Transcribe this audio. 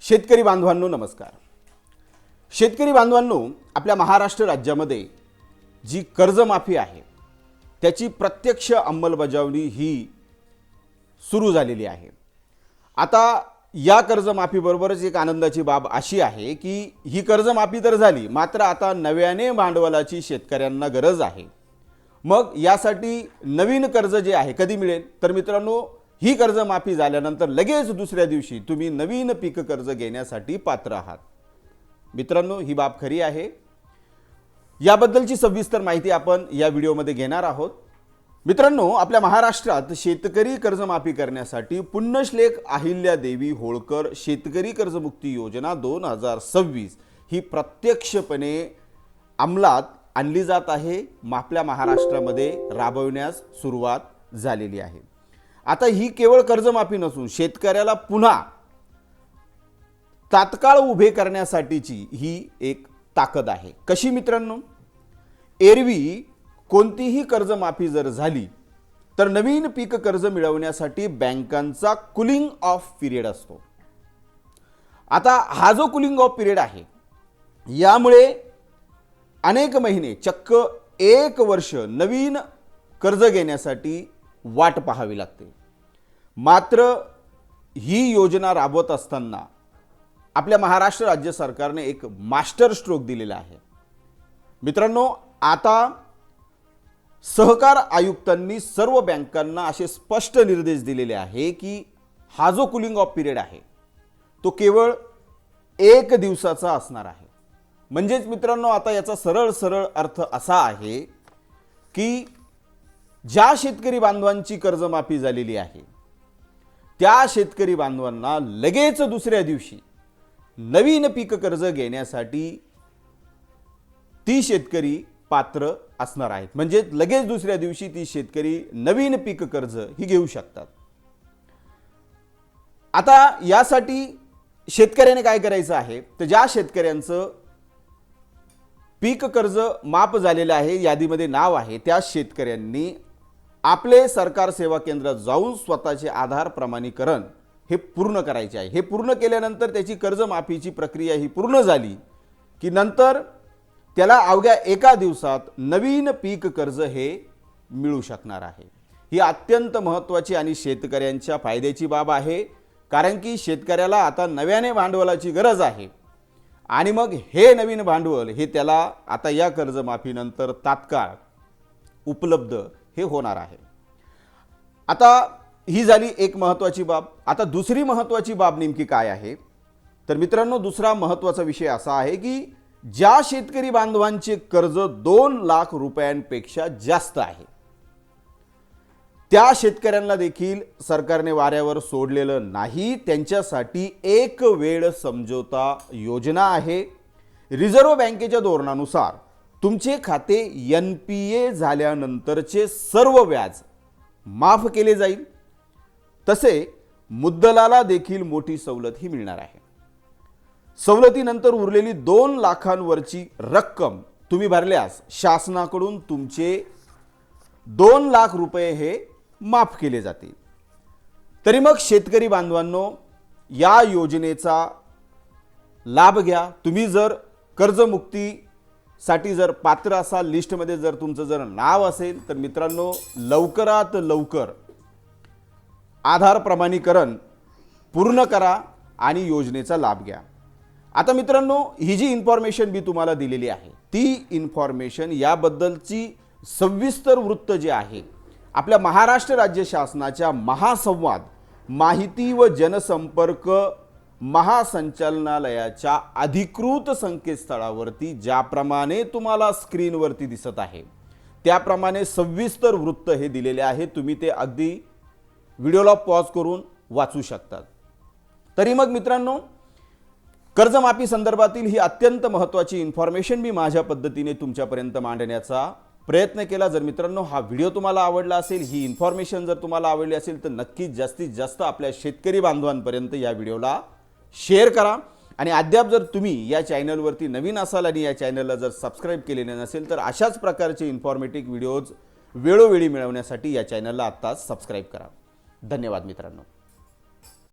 शेतकरी बांधवांनो नमस्कार। शेतकरी बांधवांनो, आपल्या महाराष्ट्र राज्यामध्ये जी कर्जमाफी आहे त्याची प्रत्यक्ष अंमलबजावणी ही सुरू झालेली आहे। आता या कर्जमाफीबरोबरच एक आनंदाची बाब अशी आहे की ही कर्जमाफी तर झाली, मात्र आता नव्याने भांडवलाची शेतकऱ्यांना गरज आहे। मग यासाठी नवीन कर्ज जे आहे कधी मिळेल, तर मित्रांनो ही कर्जमाफी झाल्यानंतर लगेच दुसऱ्या दिवशी तुम्ही नवीन पीक कर्ज घेण्यासाठी पात्र आहात। मित्रांनो ही बाब खरी आहे, याबद्दलची सविस्तर माहिती आपण या व्हिडिओमध्ये घेणार आहोत। मित्रांनो, आपल्या महाराष्ट्रात शेतकरी कर्जमाफी करण्यासाठी पुण्यश्लोक अहिल्यादेवी होळकर शेतकरी कर्जमुक्ती योजना 2026 ही प्रत्यक्षपणे अंमलात आणली जात आहे, आपल्या महाराष्ट्रामध्ये राबवण्यास सुरुवात झालेली आहे। आता ही केवळ कर्जमाफी नसून शेतकऱ्याला पुन्हा तात्काळ उभे करण्यासाठीची ही एक ताकद आहे। कशी मित्रांनो, एरवी कोणतीही कर्जमाफी जर झाली तर नवीन पीक कर्ज मिळवण्यासाठी बँकांचा कूलिंग ऑफ पिरियड असतो। आता हा जो कूलिंग ऑफ पिरियड आहे यामुळे अनेक महिने चक्क 1 वर्ष नवीन कर्ज घेण्यासाठी वाट पाहावी लागते। मात्र ही योजना राबवत असताना आपल्या महाराष्ट्र राज्य सरकारने एक मास्टर स्ट्रोक दिलेला आहे। मित्रांनो, आता सहकार आयुक्तांनी सर्व बँकांना असे स्पष्ट निर्देश दिलेले आहे की हा जो कूलिंग ऑफ पिरियड आहे तो केवळ 1 दिवसाचा असणार आहे। म्हणजेच मित्रांनो, आता याचा सरळ अर्थ असा आहे की ज्या शेतकरी बांधवांची कर्जमाफी झालेली आहे त्या शेतकरी बांधवांना लगेच दुसऱ्या दिवशी नवीन पीक कर्ज घेण्यासाठी ती शेतकरी पात्र असणार आहेत। म्हणजे लगेच दुसऱ्या दिवशी ती शेतकरी नवीन पीक कर्ज ही घेऊ शकतात। आता यासाठी शेतकऱ्याने काय करायचं आहे, तर ज्या शेतकऱ्यांचं पीक कर्ज माफ झालेलं आहे, यादीमध्ये नाव आहे, त्या शेतकऱ्यांनी आपले सरकार सेवा केंद्रात जाऊन स्वतःचे आधार प्रमाणीकरण हे पूर्ण करायचे आहे। हे पूर्ण केल्यानंतर त्याची कर्जमाफीची प्रक्रिया ही पूर्ण झाली की नंतर त्याला अवघ्या 1 दिवसात नवीन पीक कर्ज हे मिळू शकणार आहे। ही अत्यंत महत्त्वाची आणि शेतकऱ्यांच्या फायद्याची बाब आहे, कारण की शेतकऱ्याला आता नव्याने भांडवलाची गरज आहे आणि मग हे नवीन भांडवल हे त्याला आता या कर्जमाफीनंतर तात्काळ उपलब्ध हे होणार आहे। आता ही झाली एक महत्त्वाची बाब। आता दुसरी महत्त्वाची बाब नेमकी काय आहे, तर मित्रांनो दुसरा महत्त्वाचा विषय असा आहे की ज्या शेतकरी बांधवांचे कर्ज 2 लाख रुपयांपेक्षा जास्त आहे त्या शेतकऱ्यांना देखील सरकारने वाऱ्यावर सोडलेलं नाही। त्यांच्यासाठी एक वेळ समझोता योजना आहे। रिझर्व्ह बँकेच्या धोरणानुसार तुमचे खाते NPA झाल्यानंतरचे सर्व व्याज माफ केले जाईल, तसे मुद्दलाला देखील मोठी सवलत ही मिळणार आहे। सवलतीनंतर उरलेली 2 लाखांवरची रक्कम तुम्ही भरल्यास शासनाकडून तुमचे 2 लाख रुपये हे माफ केले जातील। तरी मग शेतकरी बांधवांनो, या योजनेचा लाभ घ्या। तुम्ही जर कर्जमुक्तीसाठी जर पात्र असाल, लिस्टमध्ये जर तुमचं जर नाव असेल, तर मित्रांनो लवकरात लवकर आधार प्रमाणीकरण पूर्ण करा आणि योजनेचा लाभ घ्या। आता मित्रांनो, ही जी इन्फॉर्मेशन मी तुम्हाला दिलेली आहे ती इन्फॉर्मेशन याबद्दलची सविस्तर वृत्त जे आहे आपल्या महाराष्ट्र राज्य शासनाच्या महासंवाद माहिती व जनसंपर्क महासंचालनालयाच्या अधिकृत संकेतस्थळावरती ज्याप्रमाणे तुम्हाला स्क्रीनवरती दिसत आहे त्याप्रमाणे सविस्तर वृत्त हे दिलेले आहे। तुम्ही ते अगदी व्हिडिओला पॉज करून वाचू शकतात। तरी मग मित्रांनो, कर्जमाफी संदर्भातील ही अत्यंत महत्त्वाची इन्फॉर्मेशन मी माझ्या पद्धतीने तुमच्यापर्यंत मांडण्याचा प्रयत्न केला। जर मित्रांनो हा व्हिडिओ तुम्हाला आवडला असेल, ही इन्फॉर्मेशन जर तुम्हाला आवडली असेल, तर नक्कीच जास्तीत जास्त आपल्या शेतकरी बांधवांपर्यंत या व्हिडिओला शेअर करा। आणि अद्याप जर तुम्ही या चॅनलवरती नवीन असाल आणि या चॅनलला जर सबस्क्राइब केलेले नसेल, तर अशाच प्रकारचे इन्फॉर्मेटिव्ह व्हिडिओज वेळोवेळी मिळवण्यासाठी या चॅनलला आत्ताच सबस्क्राइब करा। धन्यवाद मित्रांनो।